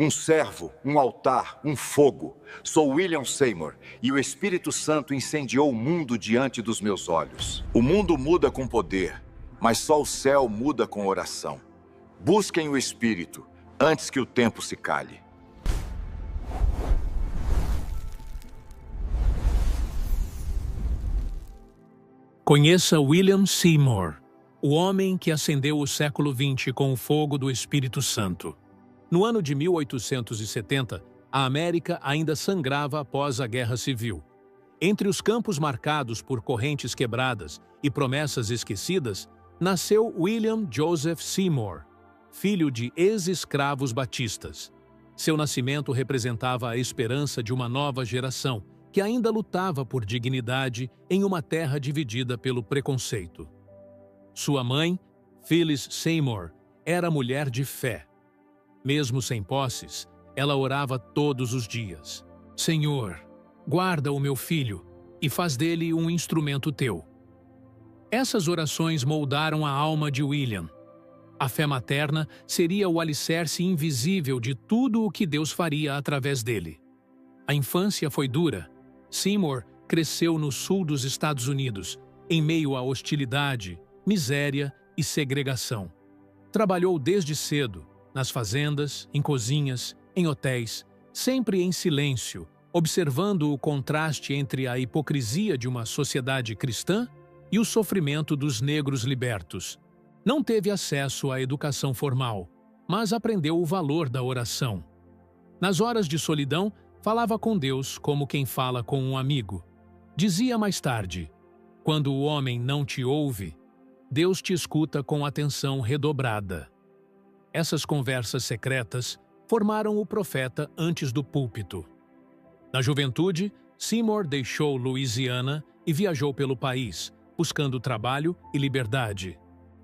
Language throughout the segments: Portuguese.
Um servo, um altar, um fogo. Sou William Seymour e o Espírito Santo incendiou o mundo diante dos meus olhos. O mundo muda com poder, mas só o céu muda com oração. Busquem o Espírito antes que o tempo se cale. Conheça William Seymour, o homem que acendeu o século XX com o fogo do Espírito Santo. No ano de 1870, a América ainda sangrava após a Guerra Civil. Entre os campos marcados por correntes quebradas e promessas esquecidas, nasceu William Joseph Seymour, filho de ex-escravos batistas. Seu nascimento representava a esperança de uma nova geração, que ainda lutava por dignidade em uma terra dividida pelo preconceito. Sua mãe, Phyllis Seymour, era mulher de fé. Mesmo sem posses, ela orava todos os dias. Senhor, guarda o meu filho e faz dele um instrumento teu. Essas orações moldaram a alma de William. A fé materna seria o alicerce invisível de tudo o que Deus faria através dele. A infância foi dura. Seymour cresceu no sul dos Estados Unidos, em meio à hostilidade, miséria e segregação. Trabalhou desde cedo, nas fazendas, em cozinhas, em hotéis, sempre em silêncio, observando o contraste entre a hipocrisia de uma sociedade cristã e o sofrimento dos negros libertos. Não teve acesso à educação formal, mas aprendeu o valor da oração. Nas horas de solidão, falava com Deus como quem fala com um amigo. Dizia mais tarde: quando o homem não te ouve, Deus te escuta com atenção redobrada. Essas conversas secretas formaram o profeta antes do púlpito. Na juventude, Seymour deixou Louisiana e viajou pelo país, buscando trabalho e liberdade.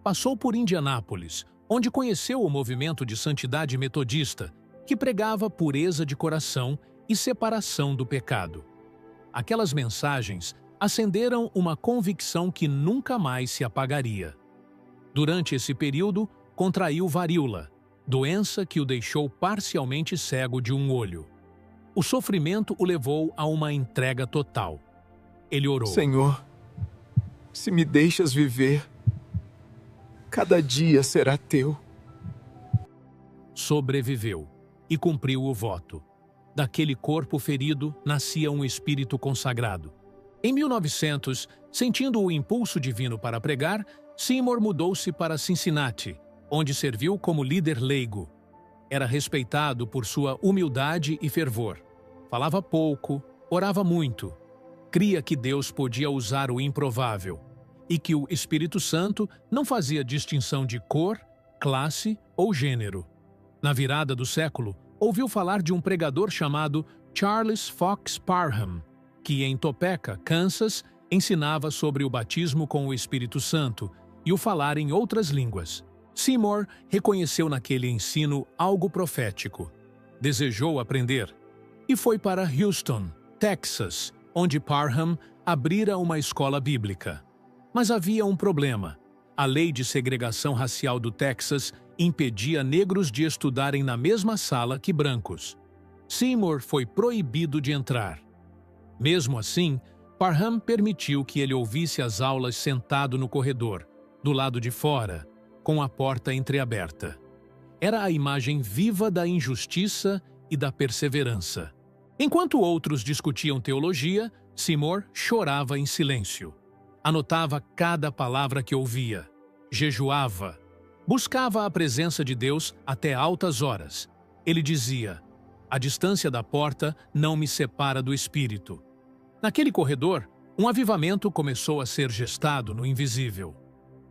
Passou por Indianápolis, onde conheceu o movimento de santidade metodista, que pregava pureza de coração e separação do pecado. Aquelas mensagens acenderam uma convicção que nunca mais se apagaria. Durante esse período, contraiu varíola, doença que o deixou parcialmente cego de um olho. O sofrimento o levou a uma entrega total. Ele orou: Senhor, se me deixas viver, cada dia será teu. Sobreviveu e cumpriu o voto. Daquele corpo ferido nascia um espírito consagrado. Em 1900, sentindo o impulso divino para pregar, Seymour mudou-se para Cincinnati, onde serviu como líder leigo. Era respeitado por sua humildade e fervor. Falava pouco, orava muito. Cria que Deus podia usar o improvável e que o Espírito Santo não fazia distinção de cor, classe ou gênero. Na virada do século, ouviu falar de um pregador chamado Charles Fox Parham, que em Topeka, Kansas, ensinava sobre o batismo com o Espírito Santo e o falar em outras línguas. Seymour reconheceu naquele ensino algo profético. Desejou aprender e foi para Houston, Texas, onde Parham abrira uma escola bíblica. Mas havia um problema. A lei de segregação racial do Texas impedia negros de estudarem na mesma sala que brancos. Seymour foi proibido de entrar. Mesmo assim, Parham permitiu que ele ouvisse as aulas sentado no corredor, do lado de fora, com a porta entreaberta. Era a imagem viva da injustiça e da perseverança. Enquanto outros discutiam teologia, Seymour chorava em silêncio. Anotava cada palavra que ouvia. Jejuava. Buscava a presença de Deus até altas horas. Ele dizia: a distância da porta não me separa do Espírito. Naquele corredor, um avivamento começou a ser gestado no invisível.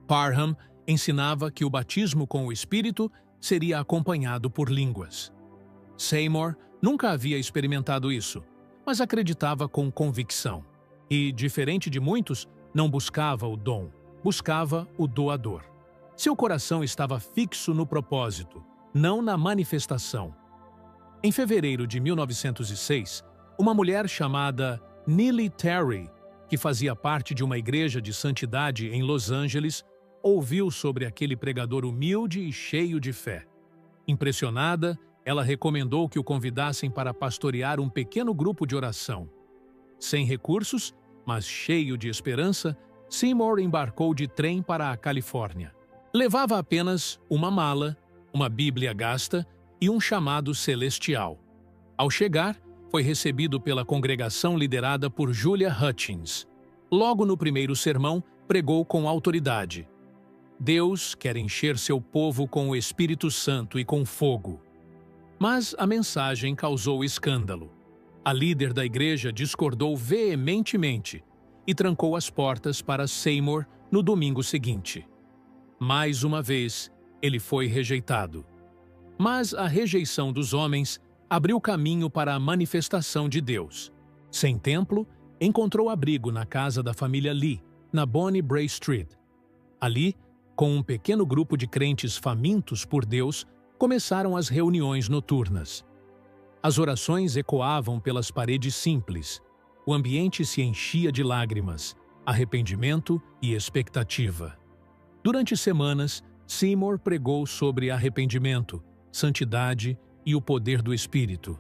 Parham ensinava que o batismo com o Espírito seria acompanhado por línguas. Seymour nunca havia experimentado isso, mas acreditava com convicção. E, diferente de muitos, não buscava o dom, buscava o doador. Seu coração estava fixo no propósito, não na manifestação. Em fevereiro de 1906, uma mulher chamada Neely Terry, que fazia parte de uma igreja de santidade em Los Angeles, ouviu sobre aquele pregador humilde e cheio de fé. Impressionada, ela recomendou que o convidassem para pastorear um pequeno grupo de oração. Sem recursos, mas cheio de esperança, Seymour embarcou de trem para a Califórnia. Levava apenas uma mala, uma Bíblia gasta e um chamado celestial. Ao chegar, foi recebido pela congregação liderada por Julia Hutchins. Logo no primeiro sermão, pregou com autoridade: Deus quer encher seu povo com o Espírito Santo e com fogo. Mas a mensagem causou escândalo. A líder da igreja discordou veementemente e trancou as portas para Seymour no domingo seguinte. Mais uma vez, ele foi rejeitado. Mas a rejeição dos homens abriu caminho para a manifestação de Deus. Sem templo, encontrou abrigo na casa da família Lee, na Bonnie Brae Street. Ali, com um pequeno grupo de crentes famintos por Deus, começaram as reuniões noturnas. As orações ecoavam pelas paredes simples. O ambiente se enchia de lágrimas, arrependimento e expectativa. Durante semanas, Seymour pregou sobre arrependimento, santidade e o poder do Espírito.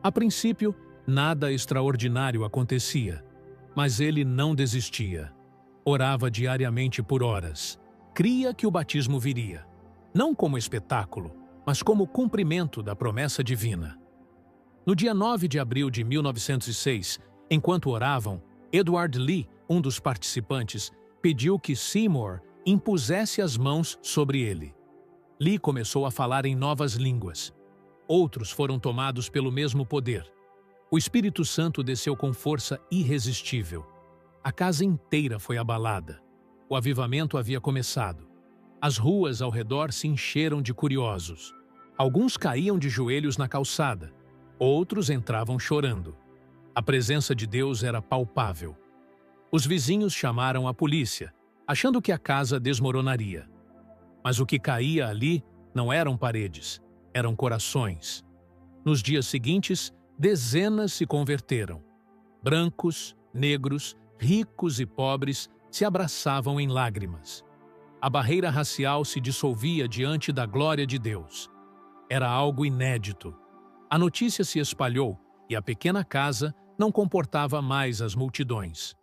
A princípio, nada extraordinário acontecia, mas ele não desistia. Orava diariamente por horas. Cria que o batismo viria, não como espetáculo, mas como cumprimento da promessa divina. No dia 9 de abril de 1906, enquanto oravam, Edward Lee, um dos participantes, pediu que Seymour impusesse as mãos sobre ele. Lee começou a falar em novas línguas. Outros foram tomados pelo mesmo poder. O Espírito Santo desceu com força irresistível. A casa inteira foi abalada. O avivamento havia começado. As ruas ao redor se encheram de curiosos. Alguns caíam de joelhos na calçada. Outros entravam chorando. A presença de Deus era palpável. Os vizinhos chamaram a polícia, achando que a casa desmoronaria. Mas o que caía ali não eram paredes, eram corações. Nos dias seguintes, dezenas se converteram. Brancos, negros, ricos e pobres se abraçavam em lágrimas. A barreira racial se dissolvia diante da glória de Deus. Era algo inédito. A notícia se espalhou e a pequena casa não comportava mais as multidões.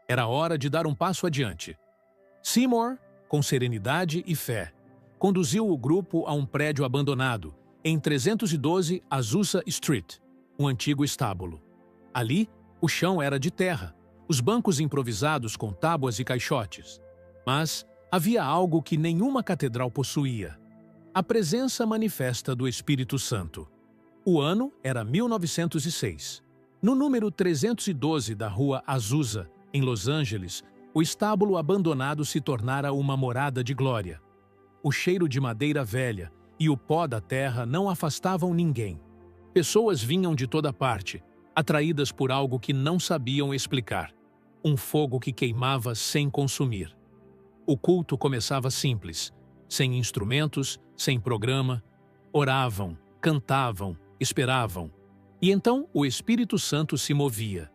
Era hora de dar um passo adiante. Seymour, com serenidade e fé, conduziu o grupo a um prédio abandonado, em 312 Azusa Street, um antigo estábulo. Ali, o chão era de terra, os bancos improvisados com tábuas e caixotes. Mas havia algo que nenhuma catedral possuía: a presença manifesta do Espírito Santo. O ano era 1906. No número 312 da rua Azusa, em Los Angeles, o estábulo abandonado se tornara uma morada de glória. O cheiro de madeira velha e o pó da terra não afastavam ninguém. Pessoas vinham de toda parte, atraídas por algo que não sabiam explicar. Um fogo que queimava sem consumir. O culto começava simples, sem instrumentos, sem programa. Oravam, cantavam, esperavam. E então o Espírito Santo se movia.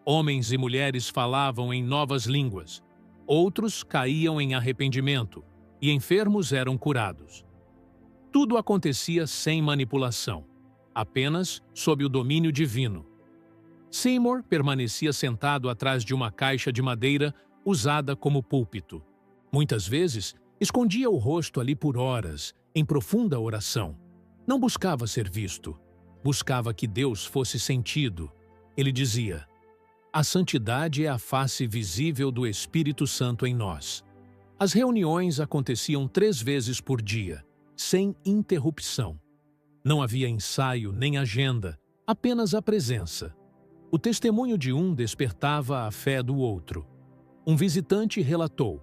Homens e mulheres falavam em novas línguas. Outros caíam em arrependimento e enfermos eram curados. Tudo acontecia sem manipulação, apenas sob o domínio divino. Seymour permanecia sentado atrás de uma caixa de madeira usada como púlpito. Muitas vezes, escondia o rosto ali por horas, em profunda oração. Não buscava ser visto, buscava que Deus fosse sentido. Ele dizia: a santidade é a face visível do Espírito Santo em nós. As reuniões aconteciam 3 vezes por dia, sem interrupção. Não havia ensaio nem agenda, apenas a presença. O testemunho de um despertava a fé do outro. Um visitante relatou: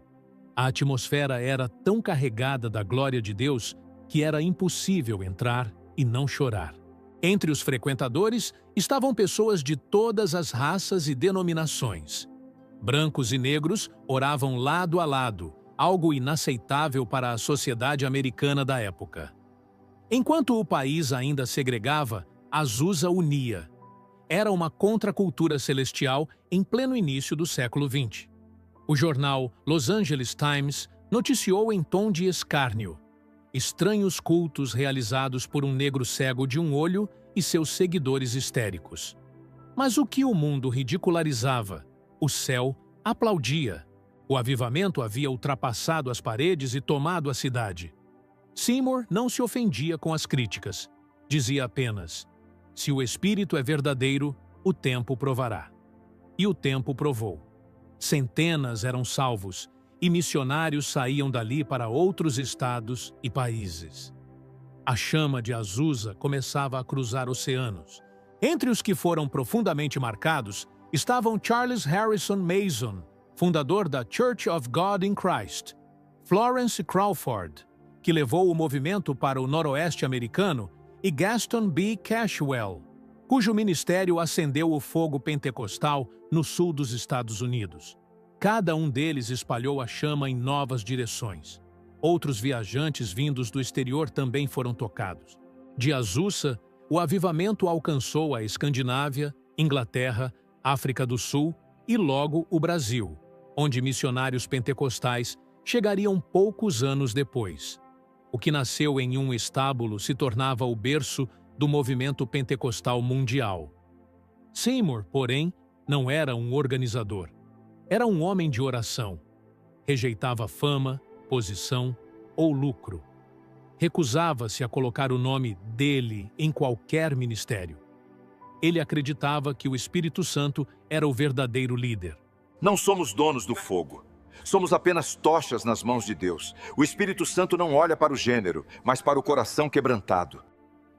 a atmosfera era tão carregada da glória de Deus que era impossível entrar e não chorar. Entre os frequentadores estavam pessoas de todas as raças e denominações. Brancos e negros oravam lado a lado, algo inaceitável para a sociedade americana da época. Enquanto o país ainda segregava, Azusa unia. Era uma contracultura celestial em pleno início do século XX. O jornal Los Angeles Times noticiou em tom de escárnio: estranhos cultos realizados por um negro cego de um olho e seus seguidores histéricos. Mas o que o mundo ridicularizava, o céu aplaudia. O avivamento havia ultrapassado as paredes e tomado a cidade. Seymour não se ofendia com as críticas. Dizia apenas: se o Espírito é verdadeiro, o tempo provará. E o tempo provou. Centenas eram salvos, e missionários saíam dali para outros estados e países. A chama de Azusa começava a cruzar oceanos. Entre os que foram profundamente marcados estavam Charles Harrison Mason, fundador da Church of God in Christ, Florence Crawford, que levou o movimento para o noroeste americano, e Gaston B. Cashwell, cujo ministério acendeu o fogo pentecostal no sul dos Estados Unidos. Cada um deles espalhou a chama em novas direções. Outros viajantes vindos do exterior também foram tocados. De Azusa, o avivamento alcançou a Escandinávia, Inglaterra, África do Sul e logo o Brasil, onde missionários pentecostais chegariam poucos anos depois. O que nasceu em um estábulo se tornava o berço do movimento pentecostal mundial. Seymour, porém, não era um organizador. Era um homem de oração. Rejeitava fama, posição ou lucro. Recusava-se a colocar o nome dele em qualquer ministério. Ele acreditava que o Espírito Santo era o verdadeiro líder. Não somos donos do fogo. Somos apenas tochas nas mãos de Deus. O Espírito Santo não olha para o gênero, mas para o coração quebrantado.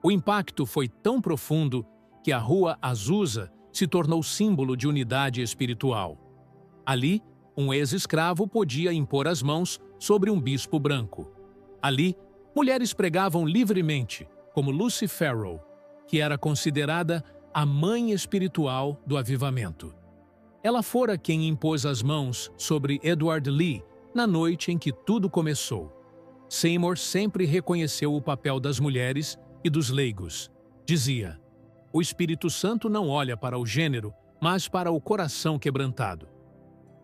O impacto foi tão profundo que a rua Azusa se tornou símbolo de unidade espiritual. Ali, um ex-escravo podia impor as mãos sobre um bispo branco. Ali, mulheres pregavam livremente, como Lucy Farrow, que era considerada a mãe espiritual do avivamento. Ela fora quem impôs as mãos sobre Edward Lee na noite em que tudo começou. Seymour sempre reconheceu o papel das mulheres e dos leigos. Dizia: o Espírito Santo não olha para o gênero, mas para o coração quebrantado.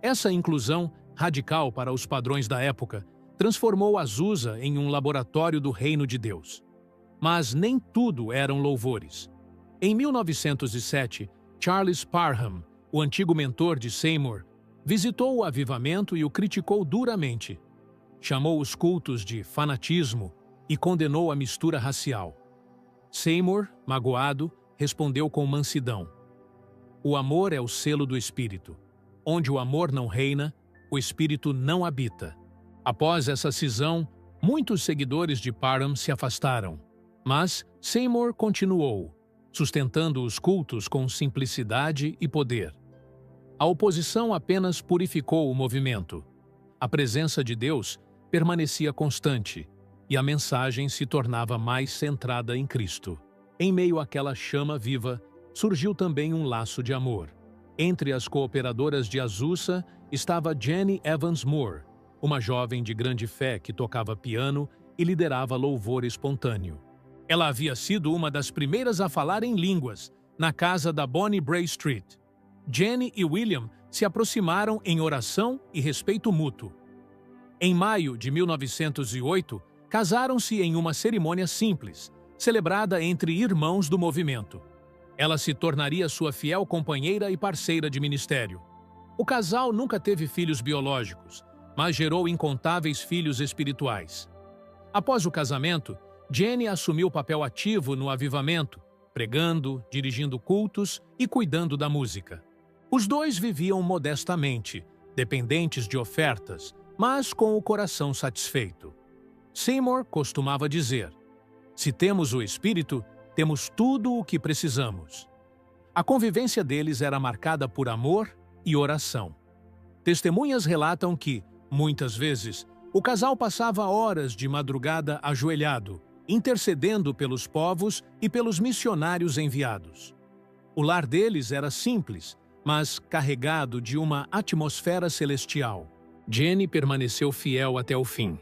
Essa inclusão, radical para os padrões da época, transformou Azusa em um laboratório do reino de Deus. Mas nem tudo eram louvores. Em 1907, Charles Parham, o antigo mentor de Seymour, visitou o avivamento e o criticou duramente. Chamou os cultos de fanatismo e condenou a mistura racial. Seymour, magoado, respondeu com mansidão: o amor é o selo do Espírito. Onde o amor não reina, o Espírito não habita. Após essa cisão, muitos seguidores de Parham se afastaram. Mas Seymour continuou, sustentando os cultos com simplicidade e poder. A oposição apenas purificou o movimento. A presença de Deus permanecia constante e a mensagem se tornava mais centrada em Cristo. Em meio àquela chama viva, surgiu também um laço de amor. Entre as cooperadoras de Azusa estava Jenny Evans Moore, uma jovem de grande fé que tocava piano e liderava louvor espontâneo. Ela havia sido uma das primeiras a falar em línguas, na casa da Bonnie Bray Street. Jenny e William se aproximaram em oração e respeito mútuo. Em maio de 1908, casaram-se em uma cerimônia simples, celebrada entre irmãos do movimento. Ela se tornaria sua fiel companheira e parceira de ministério. O casal nunca teve filhos biológicos, mas gerou incontáveis filhos espirituais. Após o casamento, Jenny assumiu papel ativo no avivamento, pregando, dirigindo cultos e cuidando da música. Os dois viviam modestamente, dependentes de ofertas, mas com o coração satisfeito. Seymour costumava dizer: se temos o Espírito, temos tudo o que precisamos. A convivência deles era marcada por amor e oração. Testemunhas relatam que, muitas vezes, o casal passava horas de madrugada ajoelhado, intercedendo pelos povos e pelos missionários enviados. O lar deles era simples, mas carregado de uma atmosfera celestial. Jenny permaneceu fiel até o fim.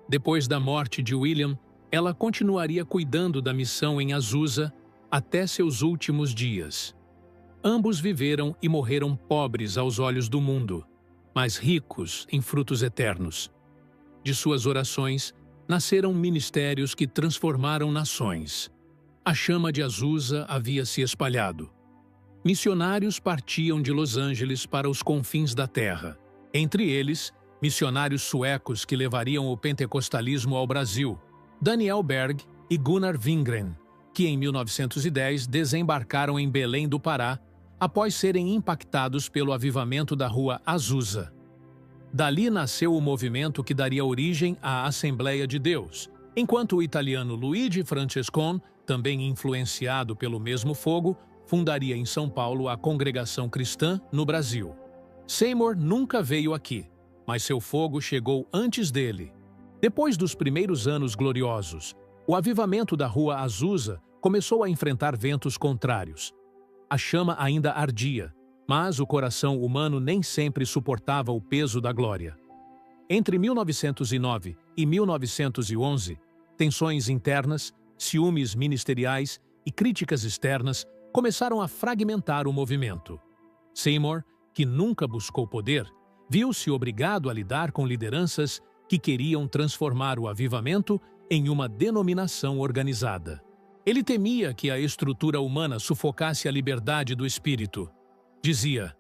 Depois da morte de William, ela continuaria cuidando da missão em Azusa até seus últimos dias. Ambos viveram e morreram pobres aos olhos do mundo, mas ricos em frutos eternos. De suas orações, nasceram ministérios que transformaram nações. A chama de Azusa havia se espalhado. Missionários partiam de Los Angeles para os confins da terra. Entre eles, missionários suecos que levariam o pentecostalismo ao Brasil, Daniel Berg e Gunnar Wingren, que em 1910 desembarcaram em Belém do Pará após serem impactados pelo avivamento da Rua Azusa. Dali nasceu o movimento que daria origem à Assembleia de Deus, enquanto o italiano Luigi Francescon, também influenciado pelo mesmo fogo, fundaria em São Paulo a Congregação Cristã no Brasil. Seymour nunca veio aqui, mas seu fogo chegou antes dele. Depois dos primeiros anos gloriosos, o avivamento da Rua Azusa começou a enfrentar ventos contrários. A chama ainda ardia, mas o coração humano nem sempre suportava o peso da glória. Entre 1909 e 1911, tensões internas, ciúmes ministeriais e críticas externas começaram a fragmentar o movimento. Seymour, que nunca buscou poder, viu-se obrigado a lidar com lideranças que queriam transformar o avivamento em uma denominação organizada. Ele temia que a estrutura humana sufocasse a liberdade do espírito. Dizia: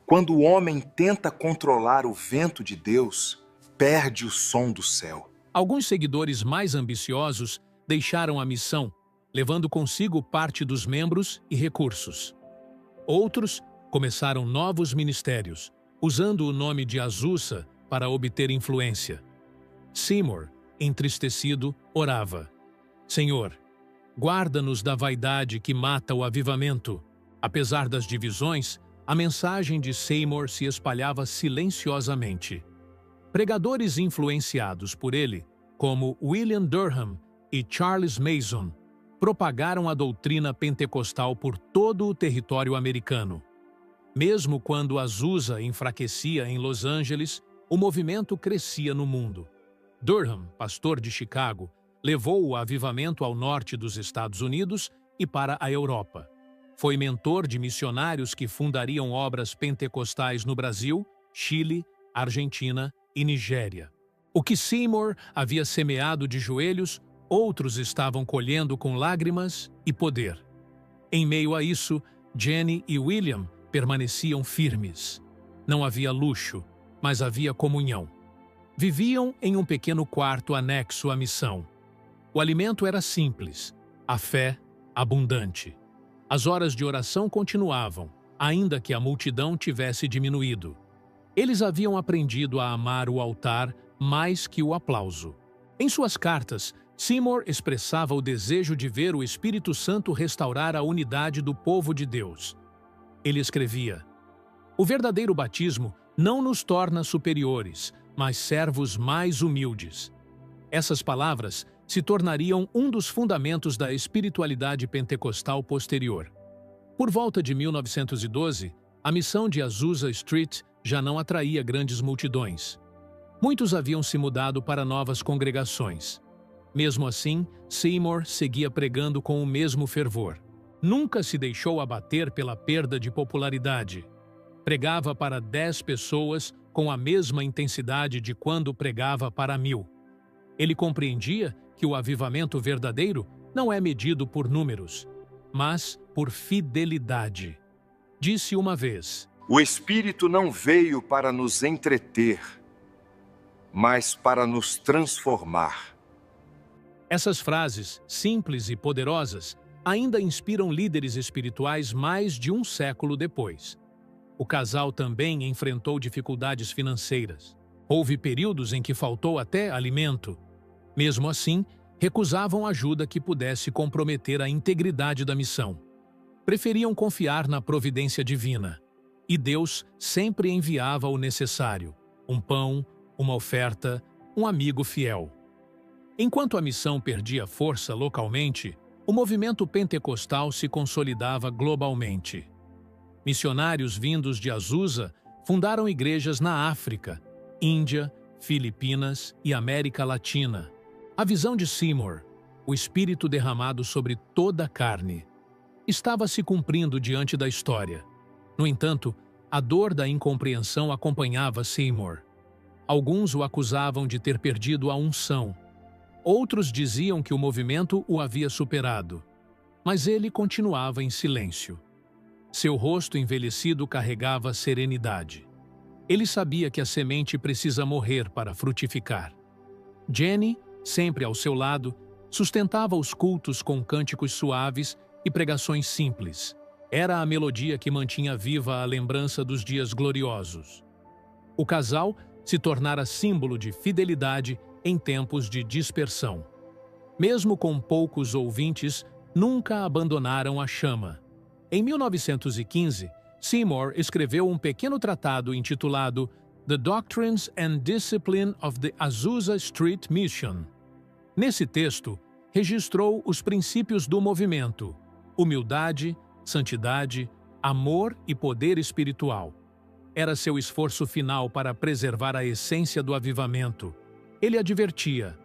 quando o homem tenta controlar o vento de Deus, perde o som do céu. Alguns seguidores mais ambiciosos deixaram a missão, levando consigo parte dos membros e recursos. Outros começaram novos ministérios, usando o nome de Azusa para obter influência. Seymour, entristecido, orava: Senhor, guarda-nos da vaidade que mata o avivamento. Apesar das divisões, a mensagem de Seymour se espalhava silenciosamente. Pregadores influenciados por ele, como William Durham e Charles Mason, propagaram a doutrina pentecostal por todo o território americano. Mesmo quando Azusa enfraquecia em Los Angeles, o movimento crescia no mundo. Durham, pastor de Chicago, levou o avivamento ao norte dos Estados Unidos e para a Europa. Foi mentor de missionários que fundariam obras pentecostais no Brasil, Chile, Argentina e Nigéria. O que Seymour havia semeado de joelhos, outros estavam colhendo com lágrimas e poder. Em meio a isso, Jenny e William permaneciam firmes. Não havia luxo, mas havia comunhão. Viviam em um pequeno quarto anexo à missão. O alimento era simples, a fé abundante. As horas de oração continuavam, ainda que a multidão tivesse diminuído. Eles haviam aprendido a amar o altar mais que o aplauso. Em suas cartas, Seymour expressava o desejo de ver o Espírito Santo restaurar a unidade do povo de Deus. Ele escrevia: o verdadeiro batismo não nos torna superiores, mas servos mais humildes. Essas palavras se tornariam um dos fundamentos da espiritualidade pentecostal posterior. Por volta de 1912, a missão de Azusa Street já não atraía grandes multidões. Muitos haviam se mudado para novas congregações. Mesmo assim, Seymour seguia pregando com o mesmo fervor. Nunca se deixou abater pela perda de popularidade. Pregava para 10 pessoas com a mesma intensidade de quando pregava para 1000. Ele compreendia que o avivamento verdadeiro não é medido por números, mas por fidelidade. Disse uma vez: o Espírito não veio para nos entreter, mas para nos transformar. Essas frases, simples e poderosas, ainda inspiram líderes espirituais mais de um século depois. O casal também enfrentou dificuldades financeiras. Houve períodos em que faltou até alimento. Mesmo assim, recusavam ajuda que pudesse comprometer a integridade da missão. Preferiam confiar na providência divina. E Deus sempre enviava o necessário: um pão, uma oferta, um amigo fiel. Enquanto a missão perdia força localmente, o movimento pentecostal se consolidava globalmente. Missionários vindos de Azusa fundaram igrejas na África, Índia, Filipinas e América Latina. A visão de Seymour, o Espírito derramado sobre toda a carne, estava se cumprindo diante da história. No entanto, a dor da incompreensão acompanhava Seymour. Alguns o acusavam de ter perdido a unção. Outros diziam que o movimento o havia superado, mas ele continuava em silêncio. Seu rosto envelhecido carregava serenidade. Ele sabia que a semente precisa morrer para frutificar. Jenny, sempre ao seu lado, sustentava os cultos com cânticos suaves e pregações simples. Era a melodia que mantinha viva a lembrança dos dias gloriosos. O casal se tornara símbolo de fidelidade em tempos de dispersão. Mesmo com poucos ouvintes, nunca abandonaram a chama. Em 1915, Seymour escreveu um pequeno tratado intitulado The Doctrines and Discipline of the Azusa Street Mission. Nesse texto, registrou os princípios do movimento: humildade, santidade, amor e poder espiritual. Era seu esforço final para preservar a essência do avivamento. Ele advertia: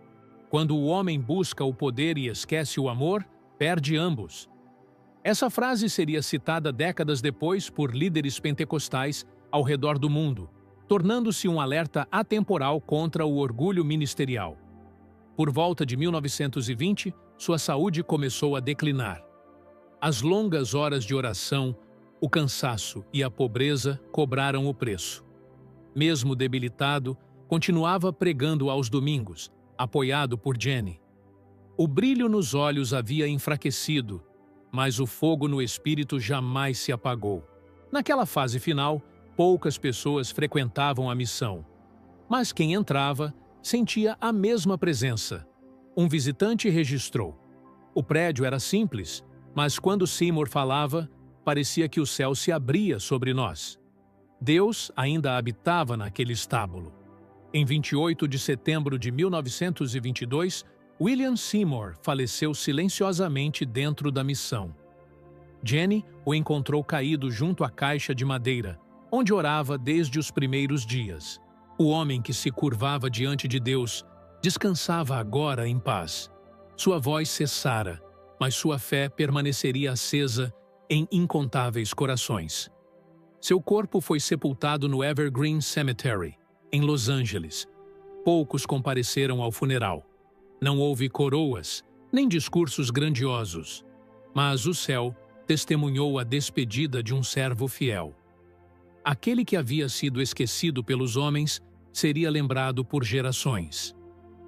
quando o homem busca o poder e esquece o amor, perde ambos. Essa frase seria citada décadas depois por líderes pentecostais ao redor do mundo, tornando-se um alerta atemporal contra o orgulho ministerial. Por volta de 1920, sua saúde começou a declinar. As longas horas de oração, o cansaço e a pobreza cobraram o preço. Mesmo debilitado, continuava pregando aos domingos, apoiado por Jenny. O brilho nos olhos havia enfraquecido, mas o fogo no espírito jamais se apagou. Naquela fase final, poucas pessoas frequentavam a missão. Mas quem entrava sentia a mesma presença. Um visitante registrou: o prédio era simples, mas quando Seymour falava, parecia que o céu se abria sobre nós. Deus ainda habitava naquele estábulo. Em 28 de setembro de 1922, William Seymour faleceu silenciosamente dentro da missão. Jenny o encontrou caído junto à caixa de madeira, onde orava desde os primeiros dias. O homem que se curvava diante de Deus descansava agora em paz. Sua voz cessara, mas sua fé permaneceria acesa em incontáveis corações. Seu corpo foi sepultado no Evergreen Cemetery, em Los Angeles. Poucos compareceram ao funeral. Não houve coroas, nem discursos grandiosos, mas o céu testemunhou a despedida de um servo fiel. Aquele que havia sido esquecido pelos homens seria lembrado por gerações.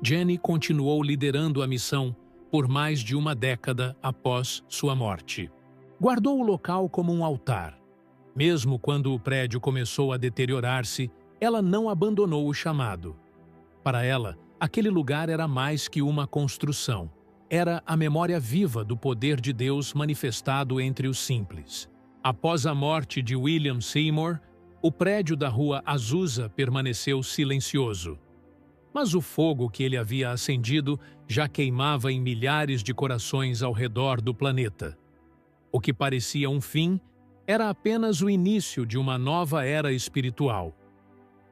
Jenny continuou liderando a missão por mais de uma década após sua morte. Guardou o local como um altar. Mesmo quando o prédio começou a deteriorar-se, ela não abandonou o chamado. Para ela, aquele lugar era mais que uma construção. Era a memória viva do poder de Deus manifestado entre os simples. Após a morte de William Seymour, o prédio da rua Azusa permaneceu silencioso. Mas o fogo que ele havia acendido já queimava em milhares de corações ao redor do planeta. O que parecia um fim era apenas o início de uma nova era espiritual.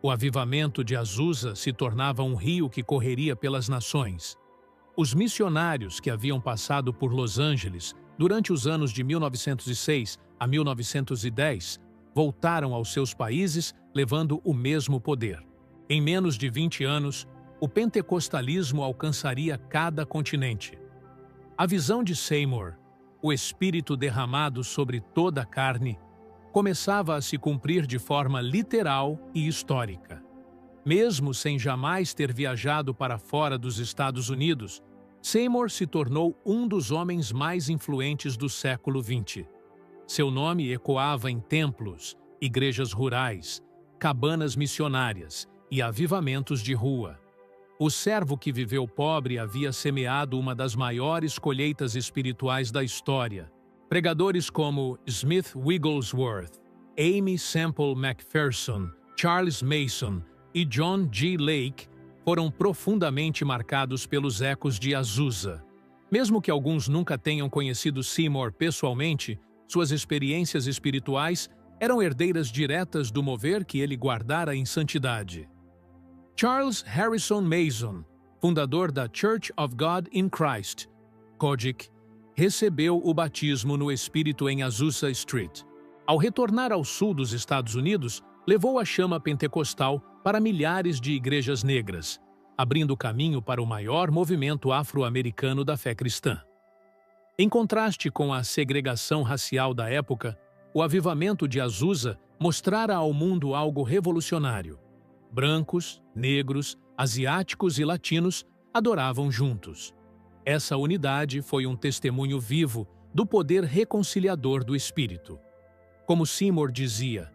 O avivamento de Azusa se tornava um rio que correria pelas nações. Os missionários que haviam passado por Los Angeles durante os anos de 1906 a 1910 voltaram aos seus países levando o mesmo poder. Em menos de 20 anos, o pentecostalismo alcançaria cada continente. A visão de Seymour, o Espírito derramado sobre toda a carne, começava a se cumprir de forma literal e histórica. Mesmo sem jamais ter viajado para fora dos Estados Unidos, Seymour se tornou um dos homens mais influentes do século XX. Seu nome ecoava em templos, igrejas rurais, cabanas missionárias e avivamentos de rua. O servo que viveu pobre havia semeado uma das maiores colheitas espirituais da história. Pregadores como Smith Wigglesworth, Amy Semple McPherson, Charles Mason e John G. Lake foram profundamente marcados pelos ecos de Azusa. Mesmo que alguns nunca tenham conhecido Seymour pessoalmente, suas experiências espirituais eram herdeiras diretas do mover que ele guardara em santidade. Charles Harrison Mason, fundador da Church of God in Christ, COGIC, recebeu o batismo no Espírito em Azusa Street. Ao retornar ao sul dos Estados Unidos, levou a chama pentecostal para milhares de igrejas negras. abrindo caminho para o maior movimento afro-americano da fé cristã. Em contraste com a segregação racial da época, o avivamento de Azusa mostrara ao mundo algo revolucionário. Brancos, negros, asiáticos e latinos adoravam juntos. Essa unidade foi um testemunho vivo do poder reconciliador do Espírito. Como Seymour dizia,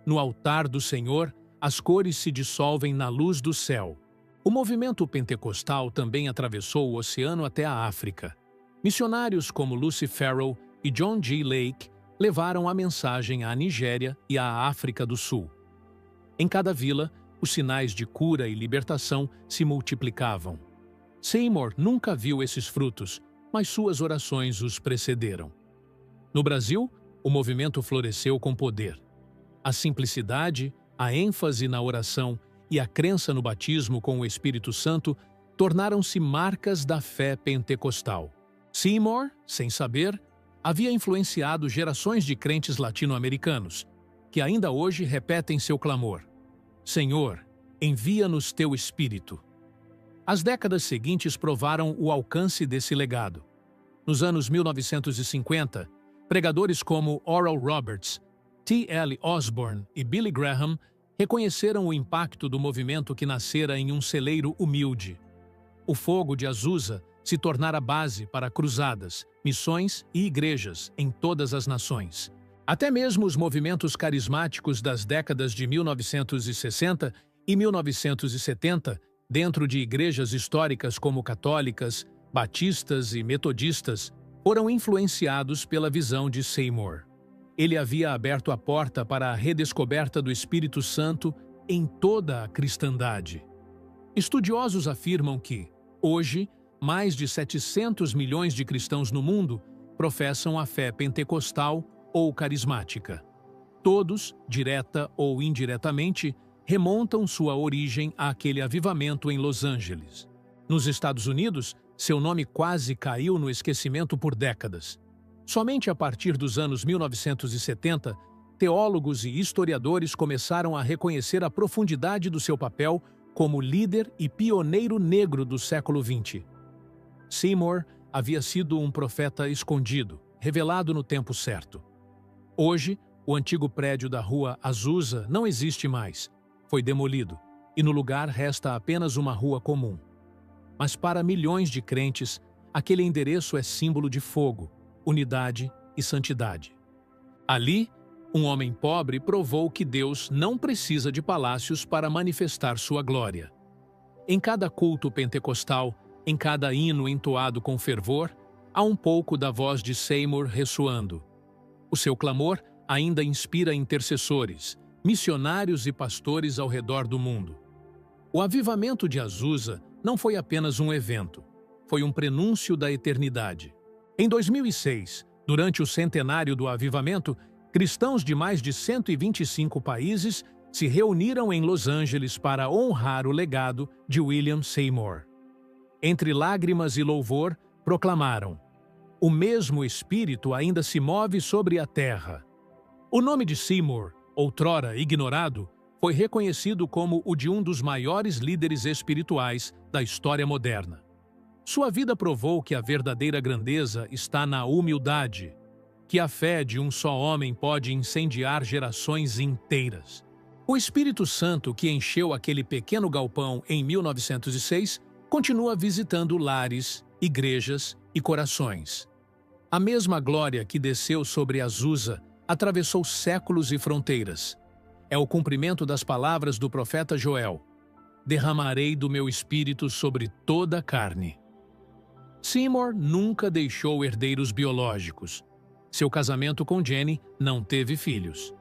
no altar do Senhor, as cores se dissolvem na luz do céu. O movimento pentecostal também atravessou o oceano até a África. Missionários como Lucy Farrell e John G. Lake levaram a mensagem à Nigéria e à África do Sul. Em cada vila, os sinais de cura e libertação se multiplicavam. Seymour nunca viu esses frutos, mas suas orações os precederam. No Brasil, o movimento floresceu com poder. A simplicidade, a ênfase na oração e a crença no batismo com o Espírito Santo tornaram-se marcas da fé pentecostal. Seymour, sem saber, havia influenciado gerações de crentes latino-americanos, que ainda hoje repetem seu clamor: Senhor, envia-nos teu Espírito. As décadas seguintes provaram o alcance desse legado. Nos anos 1950, pregadores como Oral Roberts, T.L. Osborne e Billy Graham reconheceram o impacto do movimento que nascera em um celeiro humilde. O fogo de Azusa se tornara base para cruzadas, missões e igrejas em todas as nações. Até mesmo os movimentos carismáticos das décadas de 1960 e 1970, dentro de igrejas históricas como católicas, batistas e metodistas, foram influenciados pela visão de Seymour. Ele havia aberto a porta para a redescoberta do Espírito Santo em toda a cristandade. Estudiosos afirmam que, hoje, mais de 700 milhões de cristãos no mundo professam a fé pentecostal ou carismática. Todos, direta ou indiretamente, remontam sua origem àquele avivamento em Los Angeles. Nos Estados Unidos, seu nome quase caiu no esquecimento por décadas. Somente a partir dos anos 1970, teólogos e historiadores começaram a reconhecer a profundidade do seu papel como líder e pioneiro negro do século XX. Seymour havia sido um profeta escondido, revelado no tempo certo. Hoje, o antigo prédio da rua Azusa não existe mais. Foi demolido, e no lugar resta apenas uma rua comum. Mas para milhões de crentes, aquele endereço é símbolo de fogo, unidade e santidade. Ali, um homem pobre provou que Deus não precisa de palácios para manifestar sua glória. Em cada culto pentecostal, em cada hino entoado com fervor, há um pouco da voz de Seymour ressoando. O seu clamor ainda inspira intercessores, missionários e pastores ao redor do mundo. O avivamento de Azusa não foi apenas um evento, foi um prenúncio da eternidade. Em 2006, durante o centenário do avivamento, cristãos de mais de 125 países se reuniram em Los Angeles para honrar o legado de William Seymour. Entre lágrimas e louvor, proclamaram: o mesmo Espírito ainda se move sobre a terra. O nome de Seymour, outrora ignorado, foi reconhecido como o de um dos maiores líderes espirituais da história moderna. Sua vida provou que a verdadeira grandeza está na humildade, que a fé de um só homem pode incendiar gerações inteiras. O Espírito Santo que encheu aquele pequeno galpão em 1906 continua visitando lares, igrejas e corações. A mesma glória que desceu sobre Azusa atravessou séculos e fronteiras. É o cumprimento das palavras do profeta Joel: derramarei do meu espírito sobre toda a carne. Seymour nunca deixou herdeiros biológicos. Seu casamento com Jenny não teve filhos.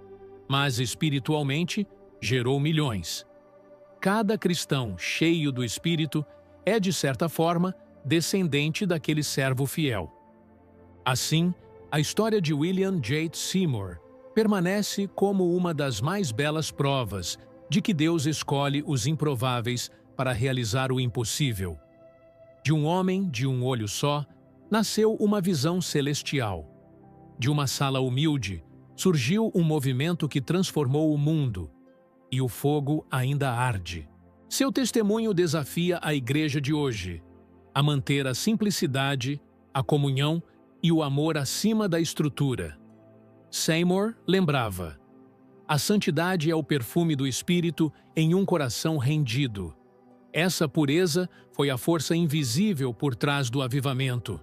Mas espiritualmente, gerou milhões. Cada cristão cheio do Espírito é, de certa forma, descendente daquele servo fiel. Assim, a história de William J. Seymour permanece como uma das mais belas provas de que Deus escolhe os improváveis para realizar o impossível. De um homem de um olho só, nasceu uma visão celestial. De uma sala humilde, surgiu um movimento que transformou o mundo, e o fogo ainda arde. Seu testemunho desafia a igreja de hoje a manter a simplicidade, a comunhão e o amor acima da estrutura. Seymour lembrava: a santidade é o perfume do Espírito em um coração rendido. Essa pureza foi a força invisível por trás do avivamento.